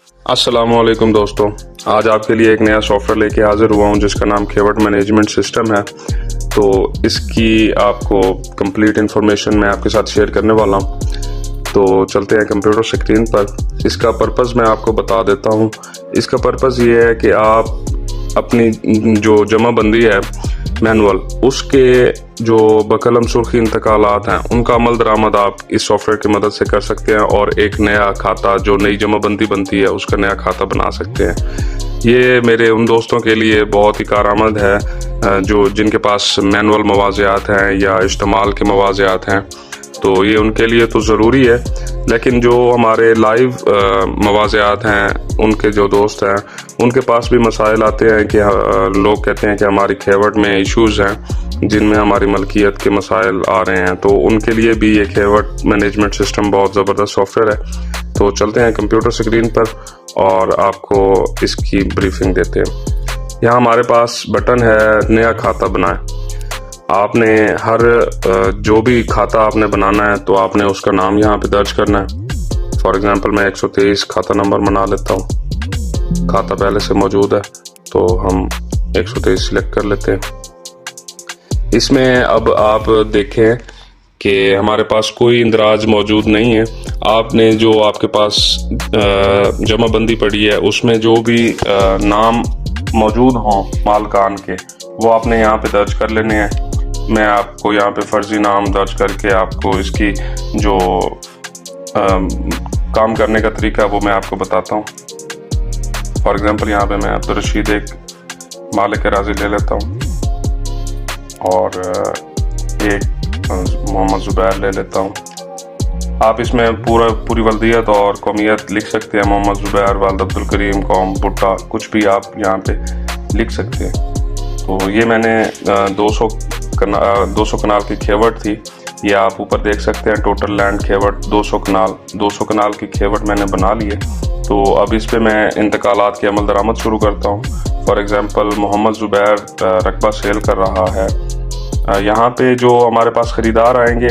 अस्सलामुअलैकुम दोस्तों, आज आपके लिए एक नया सॉफ्टवेयर लेके हाजिर हुआ हूँ जिसका नाम खेवट मैनेजमेंट सिस्टम है। तो इसकी आपको कंप्लीट इन्फॉर्मेशन मैं आपके साथ शेयर करने वाला हूँ। तो चलते हैं कंप्यूटर स्क्रीन पर। इसका पर्पज़ मैं आपको बता देता हूँ। इसका पर्पज़ ये है कि आप अपनी जो जमाबंदी है मैनुअल, उसके जो बकलम सुर्खी इंतकालात हैं उनका अमल दरामद आप इस सॉफ्टवेयर की मदद से कर सकते हैं और एक नया खाता, जो नई जमाबंदी बनती है, उसका नया खाता बना सकते हैं। ये मेरे उन दोस्तों के लिए बहुत ही कारआमद है जो जिनके पास मैनुअल मवाज़ियात हैं या इस्तेमाल के मवाज़ियात हैं। तो ये उनके लिए तो ज़रूरी है, लेकिन जो हमारे लाइव मवाज़ियात हैं, उनके जो दोस्त हैं, उनके पास भी मसाइल आते हैं कि लोग कहते हैं कि हमारी खेवट में इश्यूज़ हैं जिनमें हमारी मलकियत के मसाइल आ रहे हैं। तो उनके लिए भी ये खेवट मैनेजमेंट सिस्टम बहुत ज़बरदस्त सॉफ्टवेयर है। तो चलते हैं कंप्यूटर स्क्रीन पर और आपको इसकी ब्रीफिंग देते हैं। यहाँ हमारे पास बटन है नया खाता बनाएं। आपने हर जो भी खाता आपने बनाना है तो आपने उसका नाम यहाँ पे दर्ज करना है। फॉर एग्जांपल मैं 123 खाता नंबर बना लेता हूँ। खाता पहले से मौजूद है तो हम 123 सिलेक्ट कर लेते हैं। इसमें अब आप देखें कि हमारे पास कोई इंदराज मौजूद नहीं है। आपने जो आपके पास जमाबंदी पड़ी है उसमें जो भी नाम मौजूद हों मालकान के, वो आपने यहाँ पे दर्ज कर लेने हैं। मैं आपको यहाँ पे फर्जी नाम दर्ज करके आपको इसकी जो काम करने का तरीका है वो मैं आपको बताता हूँ। फॉर एग्जांपल यहाँ पे मैं अब्दुल रशीद एक मालिक राजी ले लेता हूँ और एक मोहम्मद ज़ुबैर ले लेता हूँ। आप इसमें पूरी वल्दियत और कौमियत लिख सकते हैं। मोहम्मद ज़ुबैर, वालिद अब्दुल करीम, कौम, भुट्टा, कुछ भी आप यहाँ पे लिख सकते हैं। तो ये मैंने 200 कनाल की खेवट थी, ये आप ऊपर देख सकते हैं। टोटल लैंड खेवट 200 कनाल की खेवट मैंने बना ली है। तो अब इस पे मैं इंतकालात की अमल दरामद शुरू करता हूँ। फॉर एग्जांपल मोहम्मद ज़ुबैर रकबा सेल कर रहा है। यहाँ पे जो हमारे पास ख़रीदार आएंगे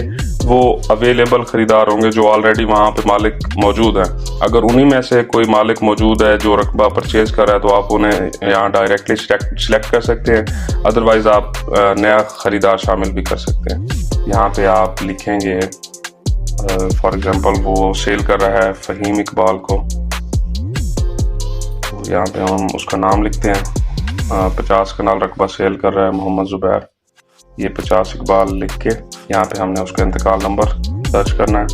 वो अवेलेबल ख़रीदार होंगे जो ऑलरेडी वहाँ पे मालिक मौजूद हैं। अगर उन्हीं में से कोई मालिक मौजूद है जो रकबा परचेज़ कर रहा है तो आप उन्हें यहाँ डायरेक्टली सिलेक्ट कर सकते हैं। अदरवाइज़ आप नया ख़रीदार शामिल भी कर सकते हैं। यहाँ पे आप लिखेंगे फॉर एग्ज़ाम्पल वो सेल कर रहा है फ़हीम इकबाल को, तो यहाँ पे हम उसका नाम लिखते हैं। 50 कनाल रकबा सेल कर रहा है मोहम्मद ज़ुबैर, ये 50 इकबाल लिख के यहाँ पे हमने उसका इंतकाल नंबर दर्ज करना है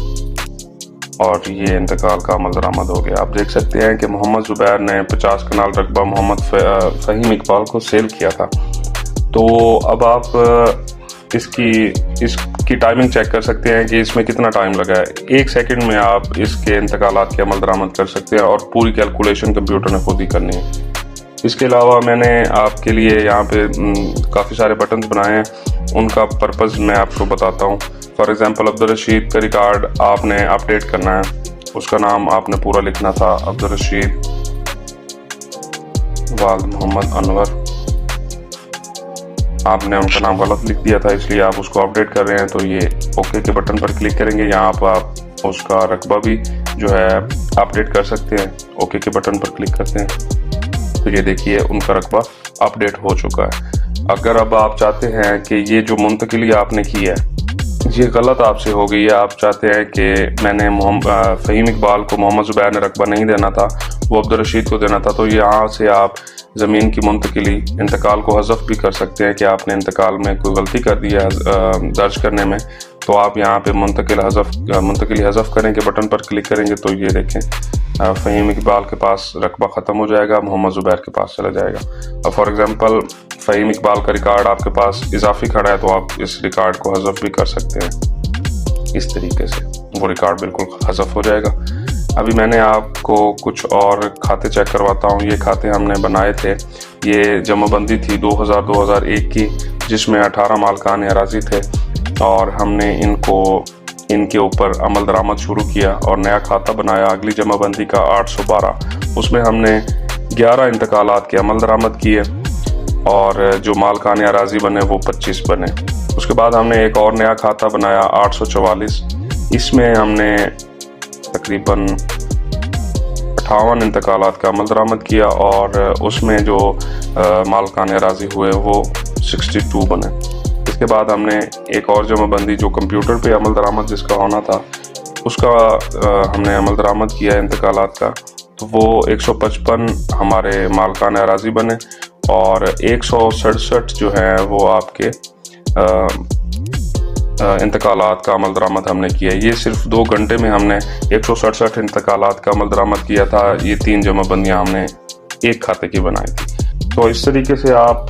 और ये इंतकाल का अमल दरामद हो गया। आप देख सकते हैं कि मोहम्मद ज़ुबैर ने 50 कनाल रकबा मोहम्मद फ़हीम इकबाल को सेल किया था। तो अब आप इसकी टाइमिंग चेक कर सकते हैं कि इसमें कितना टाइम लगा है। 1 सेकंड में आप इसके इंतकालात के अमल दरामद कर सकते हैं और पूरी कैलकुलेशन कंप्यूटर ने खुद ही करनी है। इसके अलावा मैंने आपके लिए यहाँ पे काफ़ी सारे बटन्स बनाए हैं, उनका पर्पज़ मैं आपको बताता हूँ। फॉर एग्ज़ाम्पल अब्दुल रशीद का रिकॉर्ड आपने अपडेट करना है, उसका नाम आपने पूरा लिखना था, अब्दुल रशीद वालिद मोहम्मद अनवर। आपने उनका नाम गलत लिख दिया था इसलिए आप उसको अपडेट कर रहे हैं, तो ये ओके के बटन पर क्लिक करेंगे। यहाँ पर आप उसका रकबा भी जो है अपडेट कर सकते हैं। ओके के बटन पर क्लिक करते हैं तो ये देखिए उनका रकबा अपडेट हो चुका है। अगर अब आप चाहते हैं कि ये जो मुंतकिली आपने की है ये गलत आपसे हो गई है, आप चाहते हैं कि मैंने फ़हीम इकबाल को मोहम्मद ज़ुबैर ने रकबा नहीं देना था, वो अब्दुल रशीद को देना था, तो यहाँ से आप ज़मीन की मुंतकिली इंतकाल को हज़फ भी कर सकते हैं कि आपने इंतकाल में कोई गलती कर दी है दर्ज करने में। तो आप यहाँ पे मुंतकिली हज़फ करें के बटन पर क्लिक करेंगे तो ये देखें फ़हीम इकबाल के पास रकबा ख़त्म हो जाएगा, मोहम्मद ज़ुबैर के पास चला जाएगा। अब फॉर एग्ज़ाम्पल फ़हीम इकबाल का रिकॉर्ड आपके पास इजाफी खड़ा है तो आप इस रिकॉर्ड को हज़फ भी कर सकते हैं। इस तरीके से वो रिकॉर्ड बिल्कुल हज़फ हो जाएगा। अभी मैंने आपको कुछ और खाते चेक करवाता हूँ। ये खाते हमने बनाए थे, ये जमाबंदी थी 2000-2001 की, जिसमें 18 मालकान अराज़ी थे और हमने इनके ऊपर अमल दरामद शुरू किया और नया खाता बनाया अगली जमाबंदी का 812। उसमें हमने 11 इंतकालात के अमल दरामद किए और जो मालकान अराज़ी बने वो 25 बने। उसके बाद हमने एक और नया खाता बनाया 844। इसमें हमने तकरीबन 58 इंतकालात का अमल दरामद किया और उसमें जो मालकान अराज़ी हुए वो 62 बने। इसके बाद हमने एक और जमाबंदी जो कंप्यूटर पे अमल दरामद जिसका होना था उसका हमने अमल दरामद किया इंतकालात का, तो वो 155 हमारे मालकान अराज़ी बने और 167 जो है वो आपके इंतकालात का अमल दरामद हमने किया। ये सिर्फ 2 घंटे में हमने 167 इंतकालात का अमल दरामद किया था। ये 3 जमाबंदियाँ हमने एक खाते की बनाई थी। तो इस तरीके से आप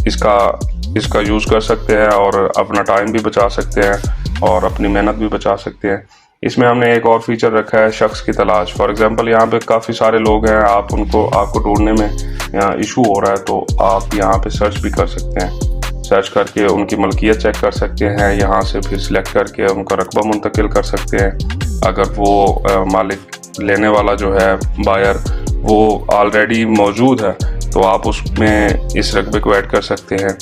इसका यूज़ कर सकते हैं और अपना टाइम भी बचा सकते हैं और अपनी मेहनत भी बचा सकते हैं। इसमें हमने एक और फीचर रखा है शख्स की तलाश। फॉर एग्जांपल यहाँ पे काफ़ी सारे लोग हैं, आपको ढूंढने में इशू हो रहा है तो आप यहाँ पे सर्च भी कर सकते हैं। सर्च करके उनकी मलकियत चेक कर सकते हैं, यहाँ से फिर सिलेक्ट करके उनका रकबा मुंतकिल कर सकते हैं। अगर वो मालिक लेने वाला जो है बायर वो ऑलरेडी मौजूद है तो आप उसमें इस रकबे को ऐड कर सकते हैं।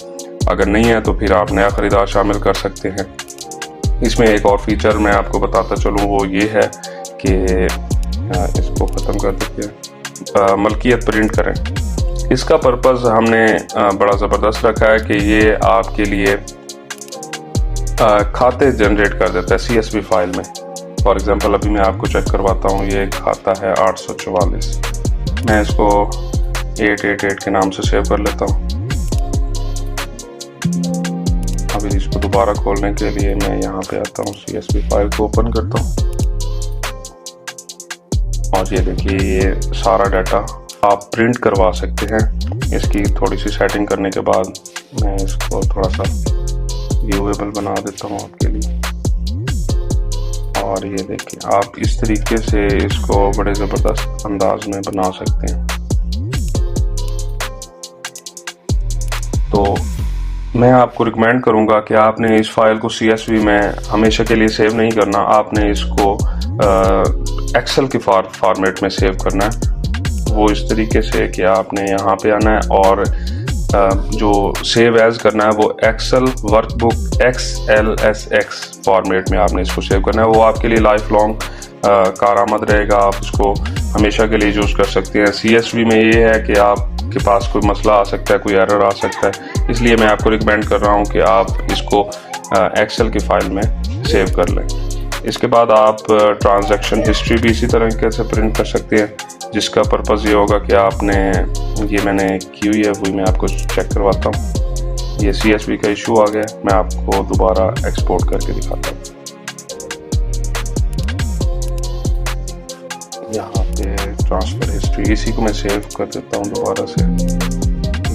अगर नहीं है तो फिर आप नया ख़रीदार शामिल कर सकते हैं। इसमें एक और फीचर मैं आपको बताता चलूँ, वो ये है कि इसको ख़त्म कर देते हैं, मलकियत प्रिंट करें। इसका पर्पज़ हमने बड़ा ज़बरदस्त रखा है कि ये आपके लिए खाते जनरेट कर देता है CSV फाइल में। फॉर एग्ज़ाम्पल अभी मैं आपको चेक करवाता हूँ। ये खाता है 844, मैं इसको 888 के नाम से सेव कर लेता हूँ। अभी इसको दोबारा खोलने के लिए मैं यहाँ पे आता हूँ, CSV फाइल को ओपन करता हूँ और ये देखिए ये सारा डाटा आप प्रिंट करवा सकते हैं। इसकी थोड़ी सी सेटिंग करने के बाद मैं इसको थोड़ा सा व्यूएबल बना देता हूँ आपके लिए। और ये देखिए आप इस तरीके से इसको बड़े ज़बरदस्त अंदाज में बना सकते हैं। तो मैं आपको रिकमेंड करूंगा कि आपने इस फाइल को CSV में हमेशा के लिए सेव नहीं करना, आपने इसको एक्सेल के फॉर्मेट में सेव करना है। वो इस तरीके से कि आपने यहाँ पे आना है और जो सेव एज करना है वो एक्सेल वर्कबुक XLSX फॉर्मेट में आपने इसको सेव करना है। वो आपके लिए लाइफ लॉन्ग कारआमद रहेगा, आप इसको हमेशा के लिए यूज़ कर सकते हैं। CSV में ये है कि आपके पास कोई मसला आ सकता है, कोई एरर आ सकता है, इसलिए मैं आपको रिकमेंड कर रहा हूँ कि आप इसको एक्सेल की फाइल में सेव कर लें। इसके बाद आप ट्रांजैक्शन हिस्ट्री भी इसी तरीके से प्रिंट कर सकते हैं, जिसका पर्पज़ ये होगा कि आपने ये मैंने की हुई है वही मैं आपको चेक करवाता हूँ। ये CSV का इशू आ गया, मैं आपको दोबारा एक्सपोर्ट करके दिखाता हूँ। यहाँ पे ट्रांसफ़र हिस्ट्री, इसी को मैं सेव कर देता हूँ दोबारा से,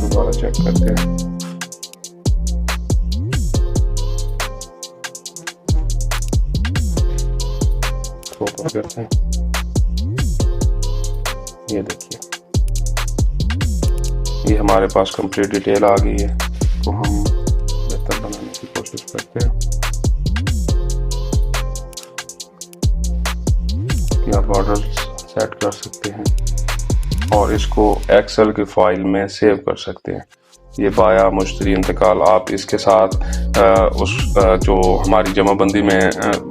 दोबारा चेक करते हैं। ओपन करते हैं, ये देखिए ये हमारे पास कंप्लीट डिटेल आ गई है। तो हम बेहतर बनाने की कोशिश करते हैं कि आप ऑर्डर सेट कर सकते हैं और इसको एक्सेल की फाइल में सेव कर सकते हैं। ये बाया मुश्तरी इंतकाल, आप इसके साथ जो हमारी जमाबंदी में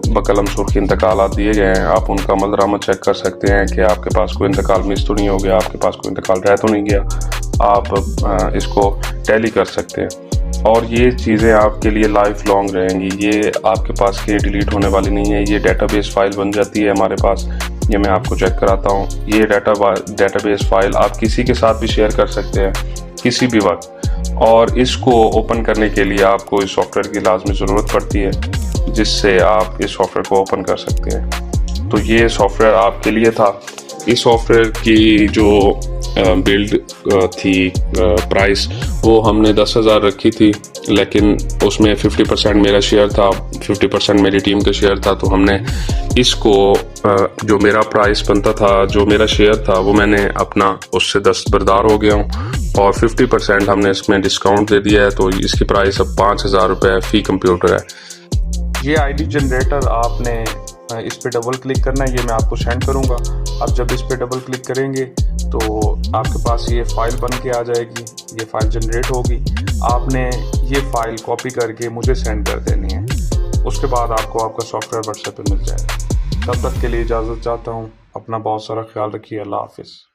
बकलम सुर्खी इंतकालात दिए गए हैं, आप उनका अमल दरामद चेक कर सकते हैं कि आपके पास कोई इंतकाल मिस तो नहीं हो गया, आपके पास कोई इंतकाल रह तो नहीं गया। आप इसको टैली कर सकते हैं और ये चीज़ें आपके लिए लाइफ लॉन्ग रहेंगी। ये आपके पास के डिलीट होने वाली नहीं है। ये डेटाबेस फाइल बन जाती है हमारे पास। ये मैं आपको चेक कराता हूँ। ये डेटाबेस फाइल आप किसी के साथ भी शेयर कर सकते हैं किसी भी वक्त, और इसको ओपन करने के लिए आपको इस सॉफ्टवेयर की लाजमी ज़रूरत पड़ती है, जिससे आप इस सॉफ्टवेयर को ओपन कर सकते हैं। तो ये सॉफ्टवेयर आपके लिए था। इस सॉफ्टवेयर की जो बिल्ड थी प्राइस वो हमने 10,000 रखी थी, लेकिन उसमें 50% मेरा शेयर था, 50% मेरी टीम का शेयर था। तो हमने इसको जो मेरा प्राइस बनता था, जो मेरा शेयर था, वो मैंने अपना उससे 10 बरदार हो गया हूँ और 50% हमने इसमें डिस्काउंट दे दिया है। तो इसकी प्राइस अब 5,000 रुपये फ़ी कंप्यूटर है। ये ID जनरेटर आपने इस पे डबल क्लिक करना है, ये मैं आपको सेंड करूँगा। आप जब इस पे डबल क्लिक करेंगे तो आपके पास ये फाइल बन के आ जाएगी, ये फाइल जनरेट होगी। आपने ये फाइल कॉपी करके मुझे सेंड कर देनी है, उसके बाद आपको आपका सॉफ्टवेयर व्हाट्सएप पे मिल जाएगा। तब तक के लिए इजाज़त चाहता हूँ। अपना बहुत सारा ख्याल रखिए। अल्लाह हाफिज़।